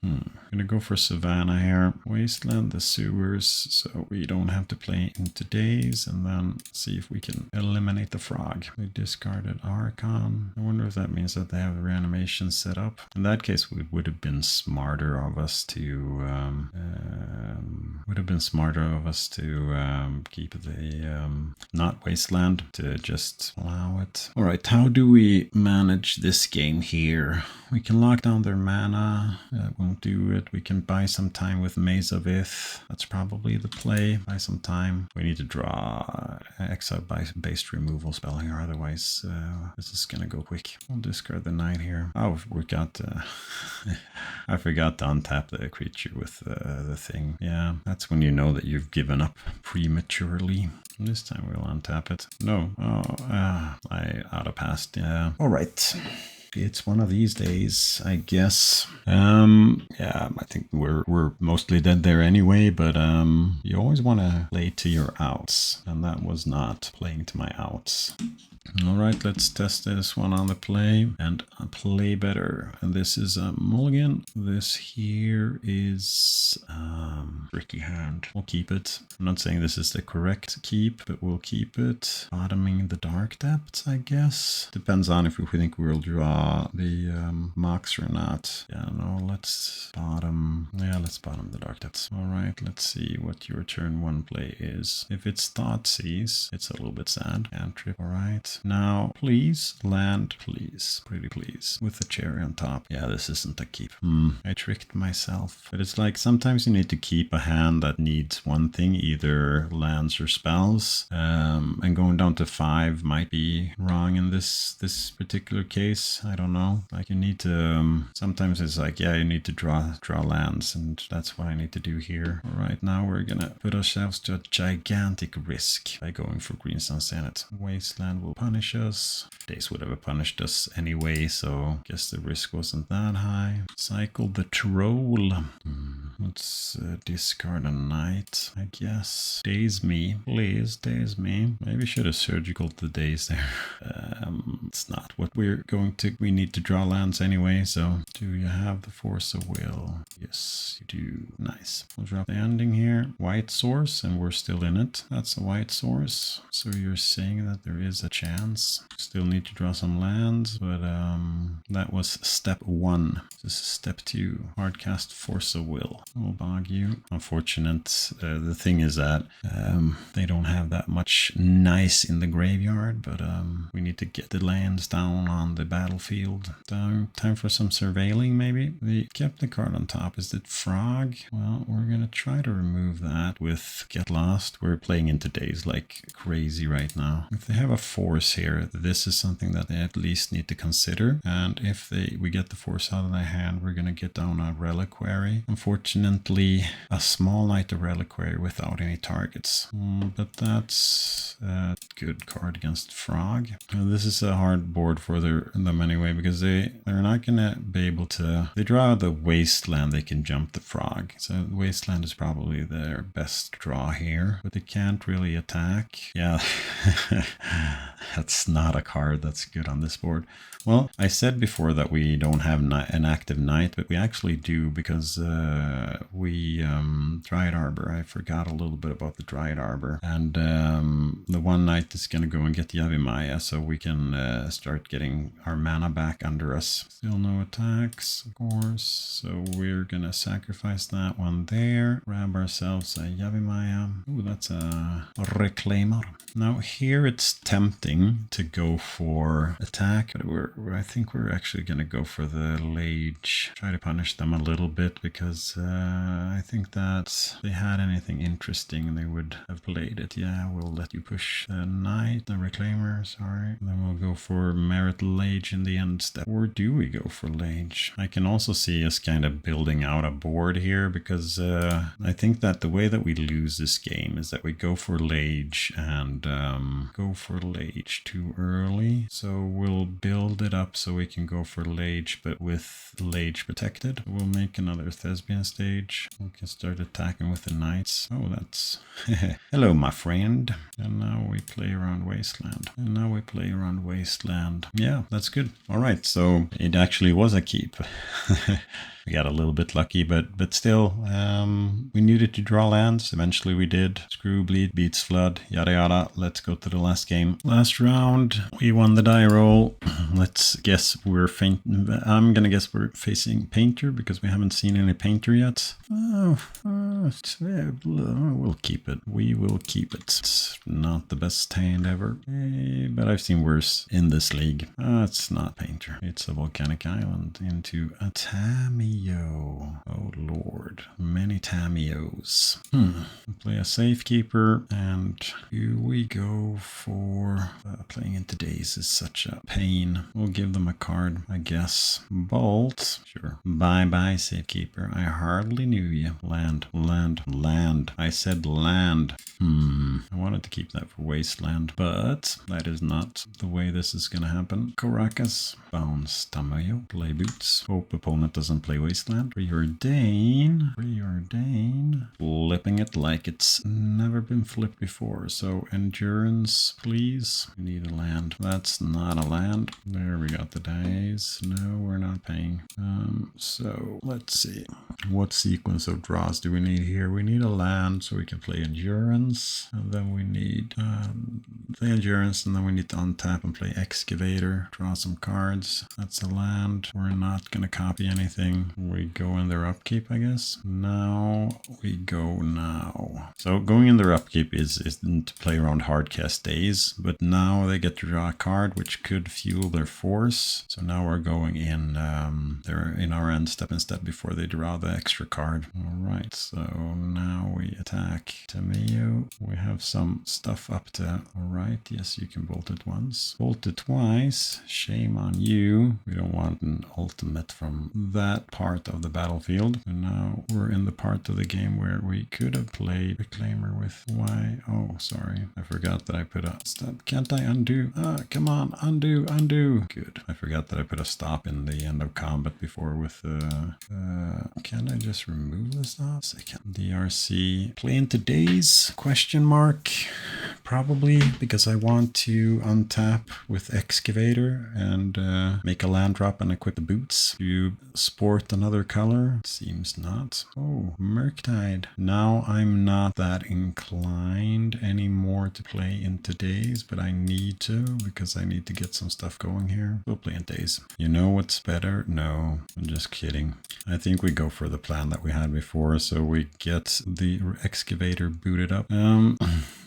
Gonna go for Savannah here. Wasteland the Sewers so we don't have to play into days, and then see if we can eliminate the frog. We discarded Archon. I wonder if that means that they have the reanimation set up. In that case, it would have been smarter of us to keep the not Wasteland, to just allow it. All right, how do we manage this game here? We can lock down their mana. That won't do it. We can buy some time with Maze of Ith. That's probably the play. Buy some time. We need to draw exile by base removal spell here. Otherwise, this is gonna go quick. We'll discard the knight here. Oh, we got... I forgot to untap the creature with the thing. Yeah, that's when you know that you've given up prematurely. This time we'll untap it. No. Oh, I auto-passed. Yeah. All right. It's one of these days, I guess. Yeah, I think we're mostly dead there anyway, but you always want to play to your outs, and that was not playing to my outs. All right, let's test this one on the play and play better. And this is a mulligan. This here is tricky hand. We'll keep it. I'm not saying this is the correct keep, but we'll keep it. Bottoming the dark depths, I guess. Depends on if we think we'll draw the Mox or not. Yeah, no, let's bottom. Yeah, let's bottom the dark depths. All right, let's see what your turn 1 play is. If it's Thoughtseize, it's a little bit sad. Cantrip, all right. Now, please, land, please. Pretty please. With the cherry on top. Yeah, this isn't a keep. I tricked myself. But it's like sometimes you need to keep a hand that needs one thing, either lands or spells. And going down to 5 might be wrong in this particular case. I don't know. Like you need to... sometimes it's like, yeah, you need to draw lands, and that's what I need to do here. All right, now we're gonna put ourselves to a gigantic risk by going for Greenstone Senate. Wasteland will punish us. Days would have punished us anyway, so guess the risk wasn't that high. Cycle the Troll. Let's discard a knight, I guess. Daze me, please, daze me. Maybe should have surgical the days there. It's not what we're going to... We need to draw lands anyway, so... Do you have the Force of Will? Yes, you do. Nice. We'll drop the ending here. White source, and we're still in it. That's a white source. So you're saying that there is a chance. Still need to draw some lands, but that was step 1. This is step 2. Hardcast Force of Will. We'll bog you. Unfortunate. The thing is that they don't have that much nice in the graveyard, but we need to get the lands down on the battlefield. Time for some surveilling, maybe. They kept the card on top. Is it Frog? Well, we're gonna try to remove that with Get Lost. We're playing into days like crazy right now. If they have a force here, this is something that they at least need to consider. And if we get the force out of their hand, we're gonna get down a Reliquary. Unfortunately, a small Knight of Reliquary without any targets. But that's a good card against Frog. This is a hard board for them anyway, because they're not gonna be able to... They draw the Wasteland, they can jump the Frog. So Wasteland is probably their best draw here, but they can't really attack. Yeah, that's not a card that's good on this board. Well, I said before that we don't have an active knight, but we actually do, because we Dryad Arbor. I forgot a little bit about the Dryad Arbor. And the one knight is going to go and get the Yavimaya, so we can start getting our mana back under us. Still no attacks, of course. So we're going to sacrifice that one there. Grab ourselves a Yavimaya. Ooh, that's a Reclaimer. Now here it's tempting to go for attack, but I think we're actually going to go for the Lage. Try to punish them a little bit, because I think that if they had anything interesting, they would have played it. Yeah, we'll let you push the knight, the reclaimer, sorry. Then we'll go for Marit Lage in the end step. Or do we go for Lage? I can also see us kind of building out a board here, because I think that the way that we lose this game is that we go for Lage and go for Lage too early. So we'll build it up so we can go for Lage, but with Lage protected. We'll make another Thespian stage. We can start attacking with the knights. Oh, that's... Hello, my friend. And now we play around Wasteland. Yeah, that's good. All right, so it actually was a keep. We got a little bit lucky, but still, we needed to draw lands. Eventually we did. Screw, bleed, beats, flood, yada yada. Let's go to the last game. Last round, we won the die roll. Let's guess I'm gonna guess we're facing Painter, because we haven't seen any Painter yet. We'll keep it. We will keep it. It's not the best hand ever, but I've seen worse in this league. It's not Painter. It's a volcanic island into a Tameo. Oh lord, many Tameos. Play a Safekeeper, and here we go for playing into days is such a pain. We'll give them a card, I guess. Bolt, sure. Bye bye Safekeeper. I hardly knew you. Land. I said land. I wanted to keep that for Wasteland, but that is not the way this is gonna happen. Caracas, bounce, Tamayo, play boots. Hope opponent doesn't play Wasteland. Preordain, flipping it like it's never been flipped before. So endurance, please. We need a land. That's not a land. There we got the dice. No, we're not paying. So let's see. What sequence of draws do we need here? We need a land so we can play endurance, and then we need play endurance, and then we need to untap and play excavator. Draw some cards. That's a land. We're not gonna copy anything. We go in their upkeep, I guess. Now we go now. So going in their upkeep is to play around hardcast days, but now they get to draw a card which could fuel their force. So now we're going in they're in our end step instead before they draw the extra card. Alright, so now we attack Tameo. We have some stuff up to alright. Yes, you can bolt it once. Bolt it twice. Shame on you. We don't want an ultimate from that part of the battlefield. And now we're in the part of the game where we could have played Reclaimer with Y. Oh, sorry. I forgot that I put a stop. Can't I undo? Come on. Undo. Good. I forgot that I put a stop in the end of combat before with can I just remove the stop? Second. DRC. Play into days? Question mark. Probably because I want to untap with Excavator and make a land drop and equip the boots. You sport another color? Seems not. Oh, Murktide. Now I'm not that inclined anymore to play into days, but I need to because I need to get some stuff going here. We'll play in days. You know what's better? No, I'm just kidding. I think we go for the plan that we had before, so we get the Excavator booted up.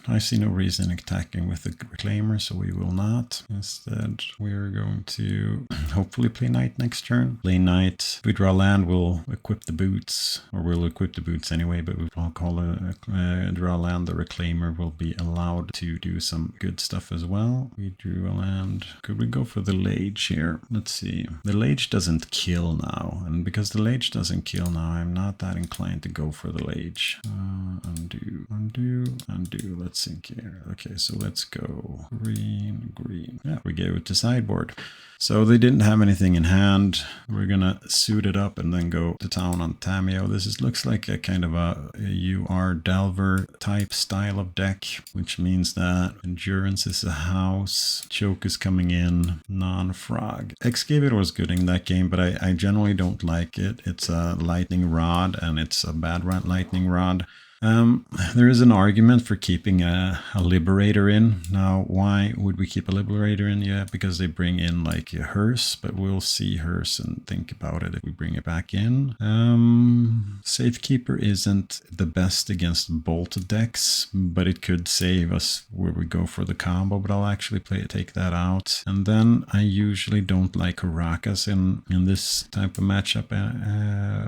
I see no reason attacking with the Reclaimer, so we will not. Instead, we're going to hopefully play Knight next turn. Play Knight. If we draw land, we'll equip the boots, or we'll equip the boots anyway, but we'll call it draw land. The Reclaimer will be allowed to do some good stuff as well. We drew a land. Could we go for the Lage here? Let's see. The Lage doesn't kill now, and because the Lage doesn't kill now, I'm not that inclined to go for the Lage. Undo. Let's think here. Okay, so let's go green. Yeah, we gave it to sideboard. So they didn't have anything in hand. We're gonna suit it up and then go to town on Tameo. This looks like a kind of a UR Delver type style of deck, which means that endurance is a house, choke is coming in, non-frog. Excavator was good in that game, but I generally don't like it. It's a lightning rod and it's a bad lightning rod. There is an argument for keeping a Liberator in. Now, why would we keep a Liberator in? Yeah, because they bring in like a hearse, but we'll see hearse and think about it if we bring it back in. Safekeeper isn't the best against bolt decks, but it could save us where we go for the combo, but I'll actually take that out. And then I usually don't like Caracas in this type of matchup,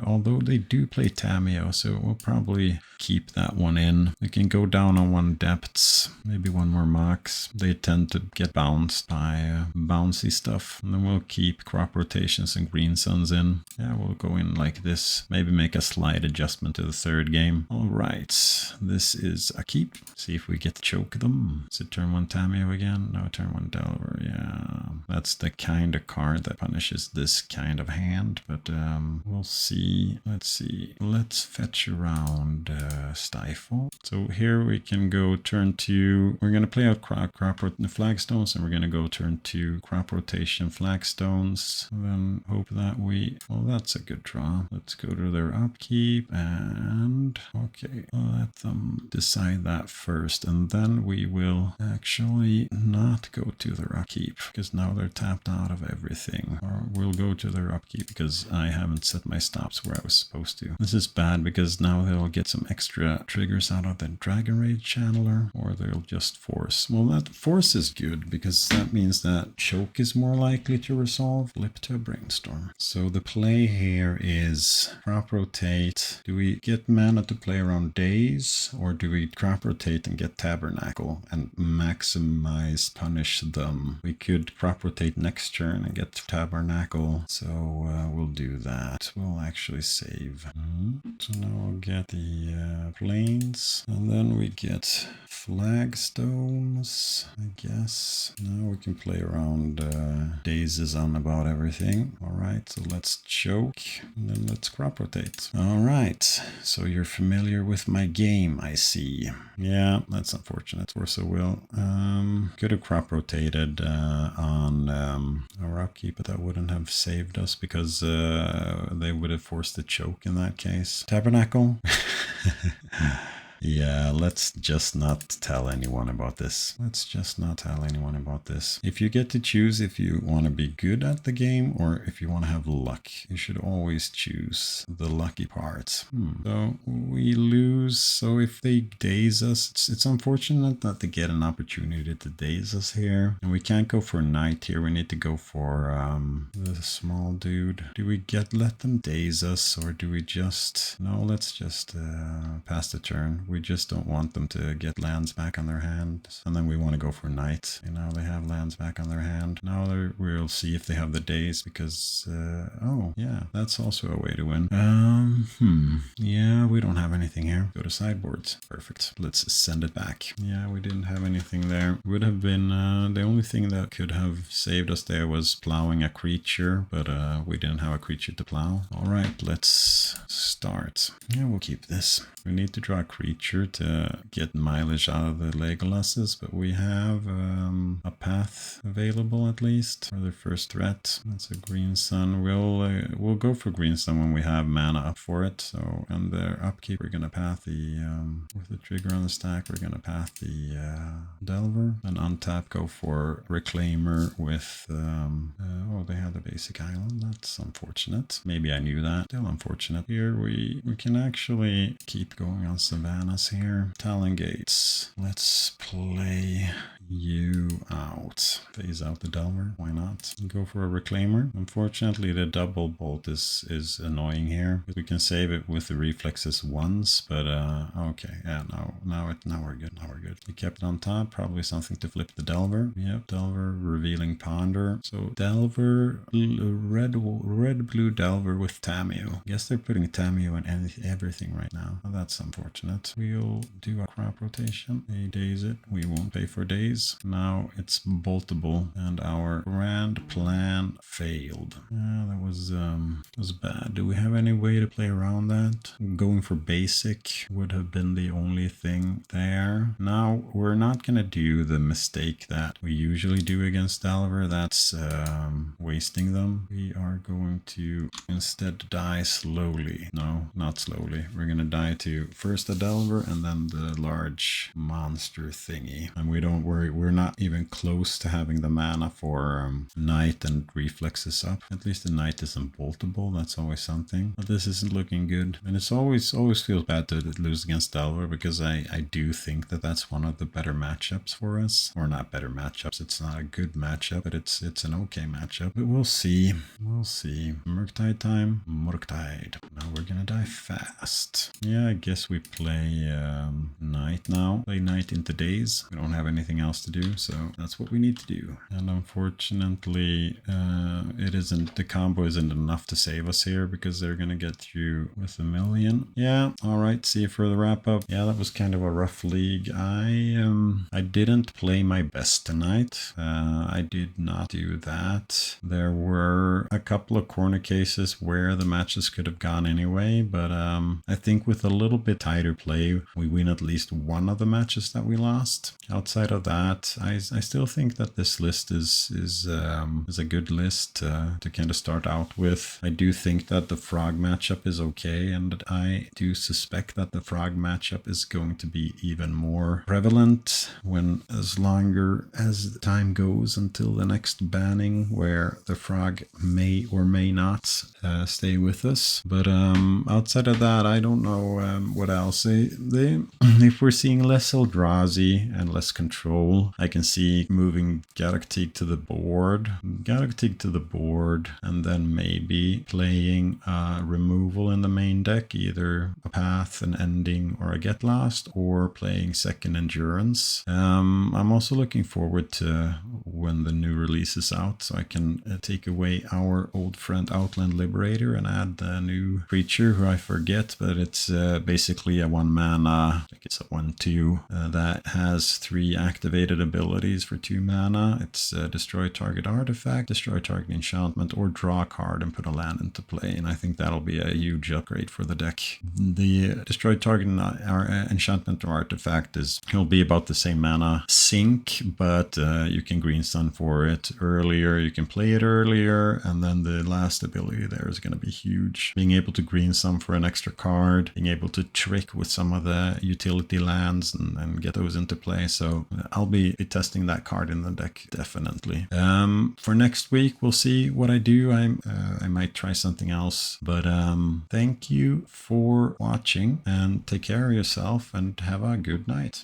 although they do play Tameo, so we'll probably keep that one in. We can go down on one depths, maybe one more max. They tend to get bounced by bouncy stuff. And then we'll keep crop rotations and green suns in. Yeah, we'll go in like this. Maybe make a slight adjustment to the third game. All right, this is a keep. See if we get to choke them. Is it turn one Tameo again? No, turn one Delver. Yeah, that's the kind of card that punishes this kind of hand. But we'll see. Let's see. Let's fetch around Stifle. So here we can go turn 2. We're going to play out crop flagstones, and we're going to go turn 2 crop rotation flagstones. And then hope that well, that's a good draw. Let's go to their upkeep and okay, let them decide that first, and then we will actually not go to their upkeep because now they're tapped out of everything. Or we'll go to their upkeep because I haven't set my stops where I was supposed to. This is bad because now they'll get some extra triggers out of the Dragon Rage Channeler, or they'll just force. Well, that force is good because that means that choke is more likely to resolve. Flip to a brainstorm. So the play here is crop rotate. Do we get mana to play around days, or do we crop rotate and get tabernacle and maximize punish them? We could crop rotate next turn and get tabernacle, so we'll do that. We'll actually save. So now we'll get the plains, and then we get flagstones, I guess. Now we can play around dazes on about everything. All right, so let's choke, and then let's crop rotate. All right, so you're familiar with my game, I see. Yeah, that's unfortunate. Torso will. Could have crop rotated on our upkeep, but that wouldn't have saved us because they would have forced the choke in that case. Tabernacle? Yeah, let's just not tell anyone about this. Let's just not tell anyone about this. If you get to choose if you want to be good at the game or if you want to have luck, you should always choose the lucky part. So we lose. So if they daze us, it's unfortunate that they get an opportunity to daze us here. And we can't go for knight here. We need to go for the small dude. Do we let them daze us, or do we just... No, let's just pass the turn. We just don't want them to get lands back on their hand. And then we want to go for knight. You know, they have lands back on their hand. Now we'll see if they have the daze because... oh, yeah, that's also a way to win. Yeah, we don't have anything here. Go to sideboards. Perfect. Let's send it back. Yeah, we didn't have anything there. Would have been... the only thing that could have saved us there was plowing a creature, but we didn't have a creature to plow. All right, let's start. Yeah, we'll keep this. We need to draw a creature to get mileage out of the Legolases, but we have a path available at least for the first threat. That's a green sun. We'll go for green sun when we have mana up for it. So, and their upkeep, we're gonna path the with the trigger on the stack. We're gonna path the Delver and untap. Go for Reclaimer with oh, they have the basic island. That's unfortunate. Maybe I knew that. Still unfortunate. Here we can actually keep going on Savannahs here. Talon Gates. Let's play you out. Phase out the Delver. Why not? Go for a Reclaimer. Unfortunately, the double bolt is annoying here. We can save it with the reflexes once, but okay. Yeah, now we're good. Now we're good. We kept it on top. Probably something to flip the Delver. Yep, Delver, revealing Ponder. So Delver, red blue Delver with Tameo. Guess they're putting Tameo in everything right now. Well, that's unfortunate. We'll do a crop rotation. They daze it. We won't pay for days. Now it's boltable, and our grand plan failed. Yeah, that was bad. Do we have any way to play around that? Going for basic would have been the only thing there. Now we're not gonna do the mistake that we usually do against Delver. That's wasting them. We are going to instead die slowly. No, not slowly. We're gonna die to first a Delver Delver, and then the large monster thingy. And we're not even close to having the mana for Knight and reflexes up. At least the Knight isn't boltable, that's always something. But this isn't looking good. And it's always feels bad to lose against Delver, because I do think that that's one of the better matchups for us. Or not better matchups, it's not a good matchup, but it's an okay matchup. But we'll see. We'll see. Murktide time. Murktide. Now we're gonna die fast. Yeah, I guess we play Knight now. Play Knight into Daze. We don't have anything else to do, so that's what we need to do. And unfortunately, the combo isn't enough to save us here, because they're gonna get through with a million. Yeah, alright, see you for the wrap up. Yeah, that was kind of a rough league. I didn't play my best tonight. I did not do that. There were a couple of corner cases where the matches could have gone anyway, but I think with a little bit tighter play, we win at least one of the matches that we lost. Outside of that, I still think that this list is a good list to kind of start out with. I do think that the Frog matchup is okay, and I do suspect that the Frog matchup is going to be even more prevalent as longer as time goes until the next banning, where the Frog may or may not stay with us. But outside of that, I don't know what else. If we're seeing less Eldrazi and less control, I can see moving Galactic to the board. Galactic to the board, and then maybe playing removal in the main deck, either a Path, an Ending, or a Get Lost, or playing second Endurance. I'm also looking forward to when the new release is out, so I can take away our old friend Outland Liberator and add the new creature who I forget, but it's basically a 1 mana, I think it's a 1/2 that has 3 activated abilities for 2 mana. It's destroy target artifact, destroy target enchantment, or draw a card and put a land into play, and I think that'll be a huge upgrade for the deck. The destroy target enchantment or artifact will be about the same mana sink, but you can green sun for it earlier, you can play it earlier, and then the last ability there is going to be huge. Being able to green sun for an extra card, being able to trick with some of the utility lands and get those into play. So I'll be testing that card in the deck, definitely. For next week, we'll see what I do. I might try something else, but thank you for watching, and take care of yourself and have a good night.